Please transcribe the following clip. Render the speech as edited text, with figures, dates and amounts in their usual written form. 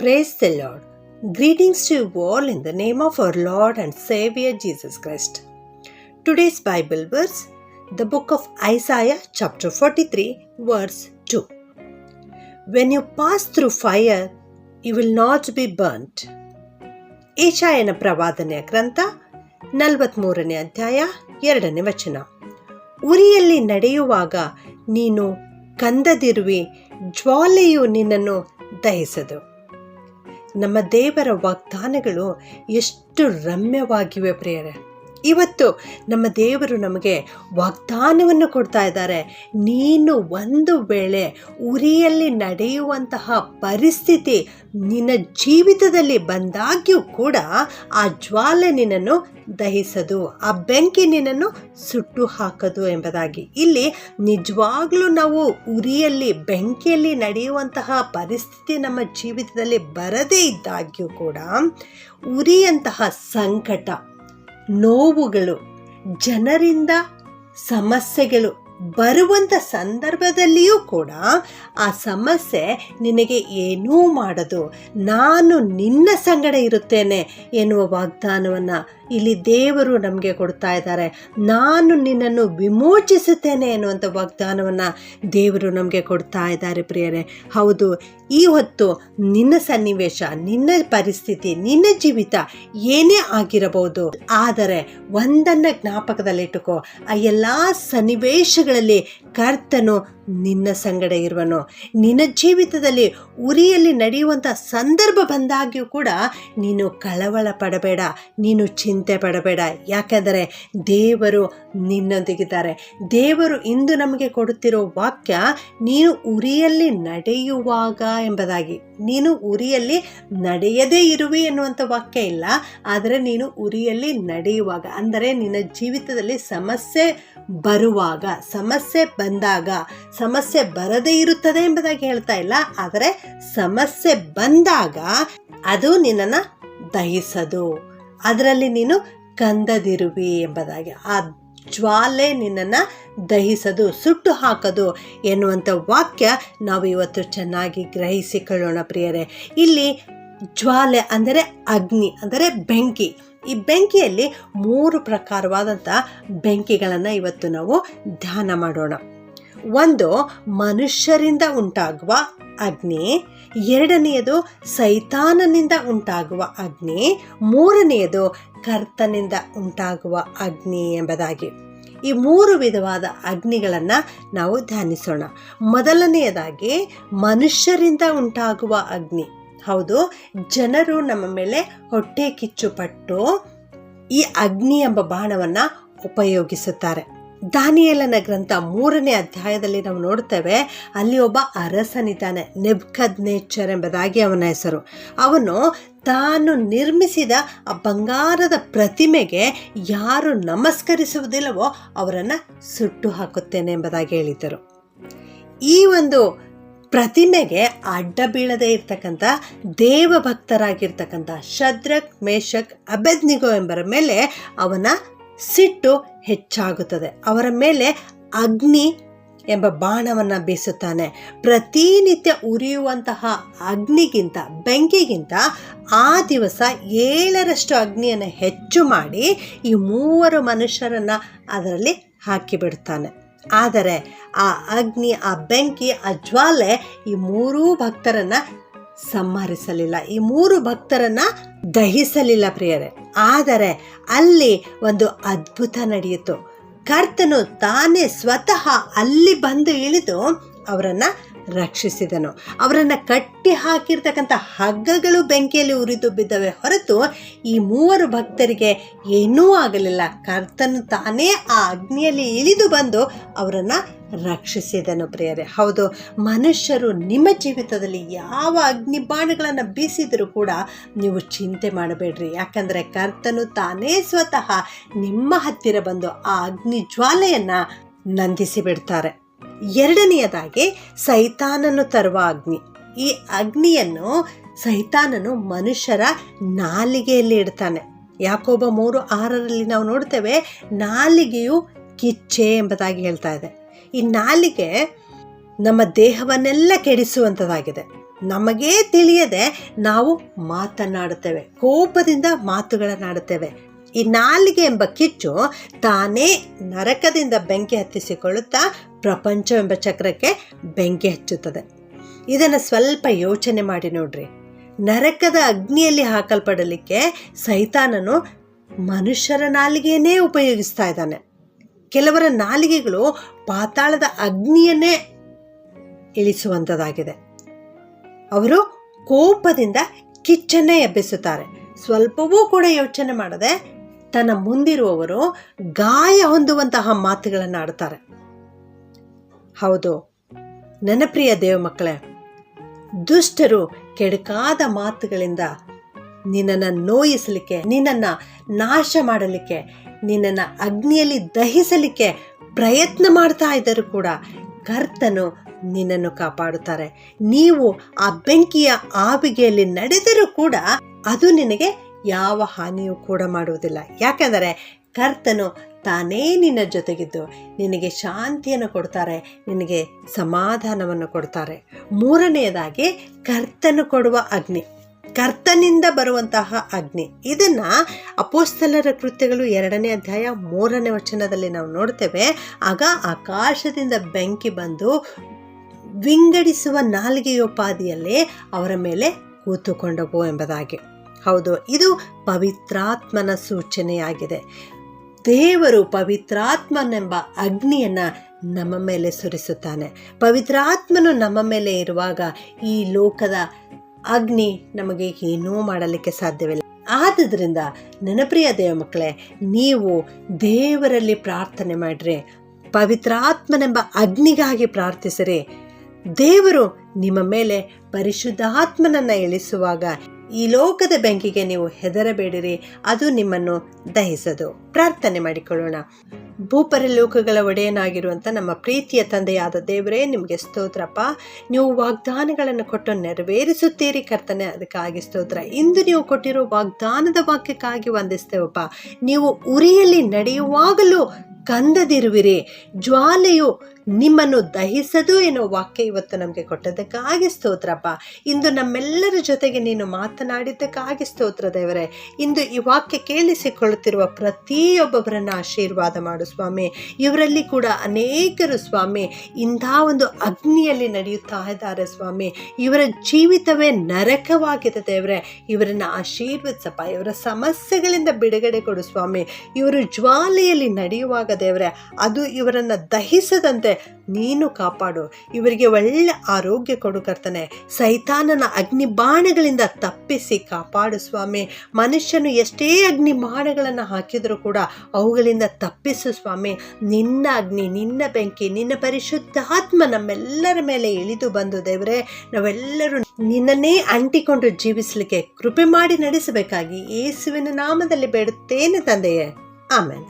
Praise the Lord. Greetings to you all in the name of our Lord and Savior Jesus Christ. Today's Bible verse, the book of Isaiah chapter 43 verse 2. When you pass through fire, you will not be burnt. ಏಷಾಯನ ಪ್ರವಾದನೆಯ ಗ್ರಂಥ 43ನೇ ಅಧ್ಯಾಯ 2ನೇ ವಚನ. ಉರಿಯಲ್ಲಿ ನಡೆಯುವಾಗ ನೀನು ಕಂದದಿರುವಿ, ಜ್ವಾಲೆಯು ನಿನ್ನನ್ನು ದಹಿಸದು. ನಮ್ಮ ದೇವರ ವಾಗ್ದಾನಗಳು ಎಷ್ಟು ರಮ್ಯವಾಗಿವೆ ಪ್ರಿಯರೇ. ಇವತ್ತು ನಮ್ಮ ದೇವರು ನಮಗೆ ವಾಗ್ದಾನವನ್ನು ಕೊಡ್ತಾ ಇದ್ದಾರೆ. ನೀನು ಒಂದು ವೇಳೆ ಉರಿಯಲ್ಲಿ ನಡೆಯುವಂತಹ ಪರಿಸ್ಥಿತಿ ನಿನ್ನ ಜೀವಿತದಲ್ಲಿ ಬಂದಾಗ್ಯೂ ಕೂಡ ಆ ಜ್ವಾಲೆ ನಿನ್ನನ್ನು ದಹಿಸದು, ಆ ಬೆಂಕಿ ನಿನ್ನನ್ನು ಸುಟ್ಟು ಹಾಕದು ಎಂಬುದಾಗಿ. ಇಲ್ಲಿ ನಿಜವಾಗ್ಲೂ ನಾವು ಉರಿಯಲ್ಲಿ ಬೆಂಕಿಯಲ್ಲಿ ನಡೆಯುವಂತಹ ಪರಿಸ್ಥಿತಿ ನಮ್ಮ ಜೀವಿತದಲ್ಲಿ ಬರದೇ ಇದ್ದಾಗ್ಯೂ ಕೂಡ ಉರಿಯಂತಹ ಸಂಕಟ, ನೋವುಗಳು, ಜನರಿಂದ ಸಮಸ್ಯೆಗಳು ಬರುವಂಥ ಸಂದರ್ಭದಲ್ಲಿಯೂ ಕೂಡ ಆ ಸಮಸ್ಯೆ ನಿನಗೆ ಏನೂ ಮಾಡದು, ನಾನು ನಿನ್ನ ಸಂಗಡ ಇರುತ್ತೇನೆ ಎನ್ನುವ ವಾಗ್ದಾನವನ್ನು ಇಲ್ಲಿ ದೇವರು ನಮಗೆ ಕೊಡ್ತಾ ಇದ್ದಾರೆ. ನಾನು ನಿನ್ನನ್ನು ವಿಮೋಚಿಸುತ್ತೇನೆ ಎನ್ನುವಂಥ ವಾಗ್ದಾನವನ್ನು ದೇವರು ನಮಗೆ ಕೊಡ್ತಾ ಇದ್ದಾರೆ ಪ್ರಿಯರೇ. ಹೌದು, ಈ ಹೊತ್ತು ನಿನ್ನ ಸನ್ನಿವೇಶ, ನಿನ್ನ ಪರಿಸ್ಥಿತಿ, ನಿನ್ನ ಜೀವಿತ ಏನೇ ಆಗಿರಬಹುದು, ಆದರೆ ಒಂದನ್ನು ಜ್ಞಾಪಕದಲ್ಲಿಟ್ಟುಕೋ, ಆ ಎಲ್ಲ ಸನ್ನಿವೇಶಗಳಲ್ಲಿ ಕರ್ತನು ನಿನ್ನ ಸಂಗಡ ಇರುವನು. ನಿನ್ನ ಜೀವಿತದಲ್ಲಿ ಉರಿಯಲ್ಲಿ ನಡೆಯುವಂಥ ಸಂದರ್ಭ ಬಂದಾಗ್ಯೂ ಕೂಡ ನೀನು ಕಳವಳ ಪಡಬೇಡ, ನೀನು ಚಿಂತೆ ಪಡಬೇಡ. ಯಾಕೆಂದರೆ ದೇವರು ನಿನ್ನೊಂದಿಗಿದ್ದಾರೆ. ದೇವರು ಇಂದು ನಮಗೆ ಕೊಡುತ್ತಿರೋ ವಾಕ್ಯ, ನೀನು ಉರಿಯಲ್ಲಿ ನಡೆಯುವಾಗ ಎಂಬುದಾಗಿ. ನೀನು ಉರಿಯಲ್ಲಿ ನಡೆಯದೇ ಇರುವೆ ಎನ್ನುವಂಥ ವಾಕ್ಯ ಇಲ್ಲ, ಆದರೆ ನೀನು ಉರಿಯಲ್ಲಿ ನಡೆಯುವಾಗ, ಅಂದರೆ ನಿನ್ನ ಜೀವಿತದಲ್ಲಿ ಸಮಸ್ಯೆ ಬರುವಾಗ, ಸಮಸ್ಯೆ ಬಂದಾಗ, ಸಮಸ್ಯೆ ಬರದೇ ಇರುತ್ತದೆ ಎಂಬುದಾಗಿ ಹೇಳ್ತಾ ಇಲ್ಲ, ಆದರೆ ಸಮಸ್ಯೆ ಬಂದಾಗ ಅದು ನಿನ್ನನ್ನು ದಹಿಸದು, ಅದರಲ್ಲಿ ನೀನು ಕಂದದಿರುವಿ ಎಂಬುದಾಗಿ. ಆ ಜ್ವಾಲೆ ನಿನ್ನನ್ನು ದಹಿಸದು, ಸುಟ್ಟು ಹಾಕದು ಎನ್ನುವಂಥ ವಾಕ್ಯ ನಾವು ಇವತ್ತು ಚೆನ್ನಾಗಿ ಗ್ರಹಿಸಿಕೊಳ್ಳೋಣ ಪ್ರಿಯರೇ. ಇಲ್ಲಿ ಜ್ವಾಲೆ ಅಂದರೆ ಅಗ್ನಿ, ಅಂದರೆ ಬೆಂಕಿ. ಈ ಬೆಂಕಿಯಲ್ಲಿ 3 ಪ್ರಕಾರವಾದಂಥ ಬೆಂಕಿಗಳನ್ನು ಇವತ್ತು ನಾವು ಧ್ಯಾನ ಮಾಡೋಣ. ಒಂದು ಮನುಷ್ಯರಿಂದ ಉಂಟಾಗುವ ಅಗ್ನಿ, 2ನೇಯದು ಸೈತಾನನಿಂದ ಉಂಟಾಗುವ ಅಗ್ನಿ, 3ನೇಯದು ಕರ್ತನಿಂದ ಉಂಟಾಗುವ ಅಗ್ನಿ ಎಂಬುದಾಗಿ. ಈ 3 ವಿಧವಾದ ಅಗ್ನಿಗಳನ್ನು ನಾವು ಧ್ಯಾನಿಸೋಣ. ಮೊದಲನೆಯದಾಗಿ ಮನುಷ್ಯರಿಂದ ಉಂಟಾಗುವ ಅಗ್ನಿ. ಹೌದು, ಜನರು ನಮ್ಮ ಮೇಲೆ ಹೊಟ್ಟೆ ಕಿಚ್ಚುಪಟ್ಟು ಈ ಅಗ್ನಿ ಎಂಬ ಬಾಣವನ್ನು ಉಪಯೋಗಿಸುತ್ತಾರೆ. ದಾನಿಯೇಲನ ಗ್ರಂಥ 3ನೇ ಅಧ್ಯಾಯದಲ್ಲಿ ನಾವು ನೋಡ್ತೇವೆ, ಅಲ್ಲಿ ಒಬ್ಬ ಅರಸನಿದ್ದಾನೆ, ನೆಬೂಕದ್ನೆಚ್ಚರ್ ಎಂಬುದಾಗಿ ಅವನ ಹೆಸರು. ಅವನು ತಾನು ನಿರ್ಮಿಸಿದ ಆ ಬಂಗಾರದ ಪ್ರತಿಮೆಗೆ ಯಾರು ನಮಸ್ಕರಿಸುವುದಿಲ್ಲವೋ ಅವರನ್ನು ಸುಟ್ಟು ಹಾಕುತ್ತೇನೆ ಎಂಬುದಾಗಿ ಹೇಳಿದ್ದರು. ಈ ಒಂದು ಪ್ರತಿಮೆಗೆ ಅಡ್ಡ ಬೀಳದೇ ಇರ್ತಕ್ಕಂಥ ದೇವಭಕ್ತರಾಗಿರ್ತಕ್ಕಂಥ ಶದ್ರಕ್, ಮೇಷಕ್, ಅಬೇದ್ನೆಗೋ ಎಂಬರ ಮೇಲೆ ಅವನ ಸಿಟ್ಟು ಹೆಚ್ಚಾಗುತ್ತದೆ. ಅವರ ಮೇಲೆ ಅಗ್ನಿ ಎಂಬ ಬಾಣವನ್ನು ಬೀಸುತ್ತಾನೆ. ಪ್ರತಿನಿತ್ಯ ಉರಿಯುವಂತಹ ಅಗ್ನಿಗಿಂತ, ಬೆಂಕಿಗಿಂತ ಆ ದಿವಸ 7ರಷ್ಟು ಅಗ್ನಿಯನ್ನು ಹೆಚ್ಚು ಮಾಡಿ ಈ 3 ಮನುಷ್ಯರನ್ನು ಅದರಲ್ಲಿ ಹಾಕಿಬಿಡ್ತಾನೆ. ಆದರೆ ಆ ಅಗ್ನಿ, ಆ ಬೆಂಕಿ, ಆ ಜ್ವಾಲೆ ಈ 3 ಭಕ್ತರನ್ನು ಸಂಹರಿಸಲಿಲ್ಲ, ಈ 3 ಭಕ್ತರನ್ನು ದಹಿಸಲಿಲ್ಲ ಪ್ರಿಯರೇ. ಆದರೆ ಅಲ್ಲಿ ಒಂದು ಅದ್ಭುತ ನಡೆಯಿತು. ಕರ್ತನು ತಾನೇ ಸ್ವತಃ ಅಲ್ಲಿ ಬಂದು ಇಳಿದು ಅವರನ್ನು ರಕ್ಷಿಸಿದನು. ಅವರನ್ನು ಕಟ್ಟಿ ಹಾಕಿರ್ತಕ್ಕಂಥ ಹಗ್ಗಗಳು ಬೆಂಕಿಯಲ್ಲಿ ಉರಿದು ಬಿದ್ದವೆ ಹೊರತು ಈ 3 ಭಕ್ತರಿಗೆ ಏನೂ ಆಗಲಿಲ್ಲ. ಕರ್ತನು ತಾನೇ ಆ ಅಗ್ನಿಯಲ್ಲಿ ಇಳಿದು ಬಂದು ಅವರನ್ನು ರಕ್ಷಿಸಿದನು ಪ್ರಿಯರೇ. ಹೌದು, ಮನುಷ್ಯರು ನಿಮ್ಮ ಜೀವಿತದಲ್ಲಿ ಯಾವ ಅಗ್ನಿ ಬಾಣಗಳನ್ನು ಬೀಸಿದರೂ ಕೂಡ ನೀವು ಚಿಂತೆ ಮಾಡಬೇಡ್ರಿ. ಯಾಕಂದರೆ ಕರ್ತನು ತಾನೇ ಸ್ವತಃ ನಿಮ್ಮ ಹತ್ತಿರ ಬಂದು ಆ ಅಗ್ನಿ ಜ್ವಾಲೆಯನ್ನು ನಂದಿಸಿ ಬಿಡ್ತಾರೆ. 2ನೇಯದಾಗಿ ಸೈತಾನನು ತರುವ ಅಗ್ನಿ. ಈ ಅಗ್ನಿಯನ್ನು ಸೈತಾನನು ಮನುಷ್ಯರ ನಾಲಿಗೆಯಲ್ಲಿ ಇಡ್ತಾನೆ. ಯಾಕೋಬ 3:6 ನಾವು ನೋಡ್ತೇವೆ, ನಾಲಿಗೆಯು ಕಿಚ್ಚೆ ಎಂಬುದಾಗಿ ಹೇಳ್ತಾ ಇದೆ. ಈ ನಾಲಿಗೆ ನಮ್ಮ ದೇಹವನ್ನೆಲ್ಲ ಕೆಡಿಸುವಂಥದ್ದಾಗಿದೆ. ನಮಗೇ ತಿಳಿಯದೆ ನಾವು ಮಾತನಾಡುತ್ತೇವೆ, ಕೋಪದಿಂದ ಮಾತುಗಳನ್ನಾಡುತ್ತೇವೆ. ಈ ನಾಲಿಗೆ ಎಂಬ ಕಿಚ್ಚು ತಾನೇ ನರಕದಿಂದ ಬೆಂಕಿ ಹತ್ತಿಸಿಕೊಳ್ಳುತ್ತಾ ಪ್ರಪಂಚವೆಂಬ ಚಕ್ರಕ್ಕೆ ಬೆಂಕಿ ಹಚ್ಚುತ್ತದೆ. ಇದನ್ನು ಸ್ವಲ್ಪ ಯೋಚನೆ ಮಾಡಿ ನೋಡ್ರಿ. ನರಕದ ಅಗ್ನಿಯಲ್ಲಿ ಹಾಕಲ್ಪಡಲಿಕ್ಕೆ ಸೈತಾನನು ಮನುಷ್ಯರ ನಾಲಿಗೆಯನ್ನೇ ಉಪಯೋಗಿಸ್ತಾ ಇದ್ದಾನೆ. ಕೆಲವರ ನಾಲಿಗೆಗಳು ಪಾತಾಳದ ಅಗ್ನಿಯನ್ನೇ ಇಳಿಸುವಂಥದ್ದಾಗಿದೆ. ಅವರು ಕೋಪದಿಂದ ಕಿಚ್ಚನ್ನೇ ಎಬ್ಬಿಸುತ್ತಾರೆ. ಸ್ವಲ್ಪವೂ ಕೂಡ ಯೋಚನೆ ಮಾಡದೆ ತನ್ನ ಮುಂದಿರುವವರು ಗಾಯ ಹೊಂದುವಂತಹ ಮಾತುಗಳನ್ನು ಆಡ್ತಾರೆ. ಹೌದು, ನನ್ನ ಪ್ರಿಯ ದೇವ ಮಕ್ಕಳೇ, ದುಷ್ಟರು ಕೆಡಕಾದ ಮಾತುಗಳಿಂದ ನಿನ್ನನ್ನು ನೋಯಿಸಲಿಕ್ಕೆ, ನಿನ್ನನ್ನು ನಾಶ ಮಾಡಲಿಕ್ಕೆ, ನಿನ್ನನ್ನು ಅಗ್ನಿಯಲ್ಲಿ ದಹಿಸಲಿಕ್ಕೆ ಪ್ರಯತ್ನ ಮಾಡ್ತಾ ಇದ್ದರೂ ಕೂಡ ಕರ್ತನು ನಿನ್ನನ್ನು ಕಾಪಾಡುತ್ತಾರೆ. ನೀವು ಆ ಬೆಂಕಿಯ ಆವಿಗೆಯಲ್ಲಿ ನಡೆದರೂ ಕೂಡ ಅದು ನಿನಗೆ ಯಾವ ಹಾನಿಯೂ ಕೂಡ ಮಾಡುವುದಿಲ್ಲ. ಯಾಕೆಂದರೆ ಕರ್ತನು ತಾನೇ ನಿನ್ನ ಜೊತೆಗಿದ್ದು ನಿನಗೆ ಶಾಂತಿಯನ್ನು ಕೊಡ್ತಾರೆ, ನಿನಗೆ ಸಮಾಧಾನವನ್ನು ಕೊಡ್ತಾರೆ. ಮೂರನೆಯದಾಗಿ ಕರ್ತನು ಕೊಡುವ ಅಗ್ನಿ, ಕರ್ತನಿಂದ ಬರುವಂತಹ ಅಗ್ನಿ. ಇದನ್ನ ಅಪೊಸ್ತಲರ ಕೃತ್ಯಗಳು 2ನೇ ಅಧ್ಯಾಯ 3ನೇ ವಚನದಲ್ಲಿ ನಾವು ನೋಡ್ತೇವೆ. ಆಗ ಆಕಾಶದಿಂದ ಬೆಂಕಿ ಬಂದು ವಿಂಗಡಿಸುವ ನಾಲಿಗೆಯೋಪಾದಿಯಲ್ಲಿ ಅವರ ಮೇಲೆ ಕೂತುಕೊಂಡವು ಎಂಬುದಾಗಿ. ಹೌದು, ಇದು ಪವಿತ್ರಾತ್ಮನ ಸೂಚನೆಯಾಗಿದೆ. ದೇವರು ಪವಿತ್ರಾತ್ಮನೆಂಬ ಅಗ್ನಿಯನ್ನು ನಮ್ಮ ಮೇಲೆ ಸುರಿಸುತ್ತಾನೆ. ಪವಿತ್ರಾತ್ಮನು ನಮ್ಮ ಮೇಲೆ ಇರುವಾಗ ಈ ಲೋಕದ ಅಗ್ನಿ ನಮಗೆ ಏನೂ ಮಾಡಲಿಕ್ಕೆ ಸಾಧ್ಯವಿಲ್ಲ. ಆದುದರಿಂದ ನನ್ನ ಪ್ರಿಯ ದೇವ ಮಕ್ಕಳೇ, ನೀವು ದೇವರಲ್ಲಿ ಪ್ರಾರ್ಥನೆ ಮಾಡಿರಿ, ಪವಿತ್ರಾತ್ಮನೆಂಬ ಅಗ್ನಿಗಾಗಿ ಪ್ರಾರ್ಥಿಸಿರಿ. ದೇವರು ನಿಮ್ಮ ಮೇಲೆ ಪರಿಶುದ್ಧಾತ್ಮನನ್ನು ಇಳಿಸುವಾಗ ಈ ಲೋಕದ ಬೆಂಕಿಗೆ ನೀವು ಹೆದರಬೇಡಿರಿ, ಅದು ನಿಮ್ಮನ್ನು ದಹಿಸದು. ಪ್ರಾರ್ಥನೆ ಮಾಡಿಕೊಳ್ಳೋಣ. ಭೂಪರಲೋಕಗಳ ಒಡೆಯನಾಗಿರುವಂಥ ನಮ್ಮ ಪ್ರೀತಿಯ ತಂದೆಯಾದ ದೇವರೇ, ನಿಮಗೆ ಸ್ತೋತ್ರಪ್ಪ. ನೀವು ವಾಗ್ದಾನಗಳನ್ನು ಕೊಟ್ಟು ನೆರವೇರಿಸುತ್ತೀರಿ ಕರ್ತನೆ, ಅದಕ್ಕಾಗಿ ಸ್ತೋತ್ರ. ಇಂದು ನೀವು ಕೊಟ್ಟಿರೋ ವಾಗ್ದಾನದ ವಾಕ್ಯಕ್ಕಾಗಿ ವಂದಿಸ್ತೇವಪ್ಪ. ನೀವು ಉರಿಯಲ್ಲಿ ನಡೆಯುವಾಗಲೂ ಕಂದದಿರುವಿರಿ, ಜ್ವಾಲೆಯು ನಿಮ್ಮನ್ನು ದಹಿಸದು ಎನ್ನುವ ವಾಕ್ಯ ಇವತ್ತು ನಮಗೆ ಕೊಟ್ಟದ್ದಕ್ಕಾಗಿ ಸ್ತೋತ್ರಪ್ಪ. ಇಂದು ನಮ್ಮೆಲ್ಲರ ಜೊತೆಗೆ ನೀನು ಮಾತನಾಡಿದ್ದಕ್ಕಾಗಿ ಸ್ತೋತ್ರ ದೇವರೇ. ಇಂದು ಈ ವಾಕ್ಯ ಕೇಳಿಸಿಕೊಳ್ಳುತ್ತಿರುವ ಪ್ರತಿಯೊಬ್ಬೊಬ್ಬರನ್ನು ಆಶೀರ್ವಾದ ಮಾಡು ಸ್ವಾಮಿ. ಇವರಲ್ಲಿ ಕೂಡ ಅನೇಕರು ಸ್ವಾಮಿ ಇಂಥ ಒಂದು ಅಗ್ನಿಯಲ್ಲಿ ನಡೆಯುತ್ತಾ ಇದ್ದಾರೆ ಸ್ವಾಮಿ. ಇವರ ಜೀವಿತವೇ ನರಕವಾಗಿದೆ ದೇವರೇ. ಇವರನ್ನು ಆಶೀರ್ವದಿಸಪ್ಪ. ಇವರ ಸಮಸ್ಯೆಗಳಿಂದ ಬಿಡುಗಡೆ ಕೊಡು ಸ್ವಾಮಿ. ಇವರು ಜ್ವಾಲೆಯಲ್ಲಿ ನಡೆಯುವಾಗ ದೇವರೇ, ಅದು ಇವರನ್ನು ದಹಿಸದಂತೆ ನೀನು ಕಾಪಾಡು. ಇವರಿಗೆ ಒಳ್ಳೆ ಆರೋಗ್ಯ ಕೊಡು ಕರ್ತನೆ. ಸೈತಾನನ ಅಗ್ನಿ ಬಾಣಗಳಿಂದ ತಪ್ಪಿಸಿ ಕಾಪಾಡು ಸ್ವಾಮಿ. ಮನುಷ್ಯನು ಎಷ್ಟೇ ಅಗ್ನಿ ಬಾಣಗಳನ್ನು ಹಾಕಿದರೂ ಕೂಡ ಅವುಗಳಿಂದ ತಪ್ಪಿಸು ಸ್ವಾಮಿ. ನಿನ್ನ ಅಗ್ನಿ, ನಿನ್ನ ಬೆಂಕಿ, ನಿನ್ನ ಪರಿಶುದ್ಧಾತ್ಮ ನಮ್ಮೆಲ್ಲರ ಮೇಲೆ ಇಳಿದು ಬಂದು ದೇವರೇ, ನಾವೆಲ್ಲರೂ ನಿನ್ನನ್ನೇ ಅಂಟಿಕೊಂಡು ಜೀವಿಸಲಿಕ್ಕೆ ಕೃಪೆ ಮಾಡಿ ನಡೆಸಬೇಕಾಗಿ ಯೇಸುವಿನ ನಾಮದಲ್ಲಿ ಬೇಡುತ್ತೇನೆ ತಂದೆಯೇ. ಆಮೆನ್.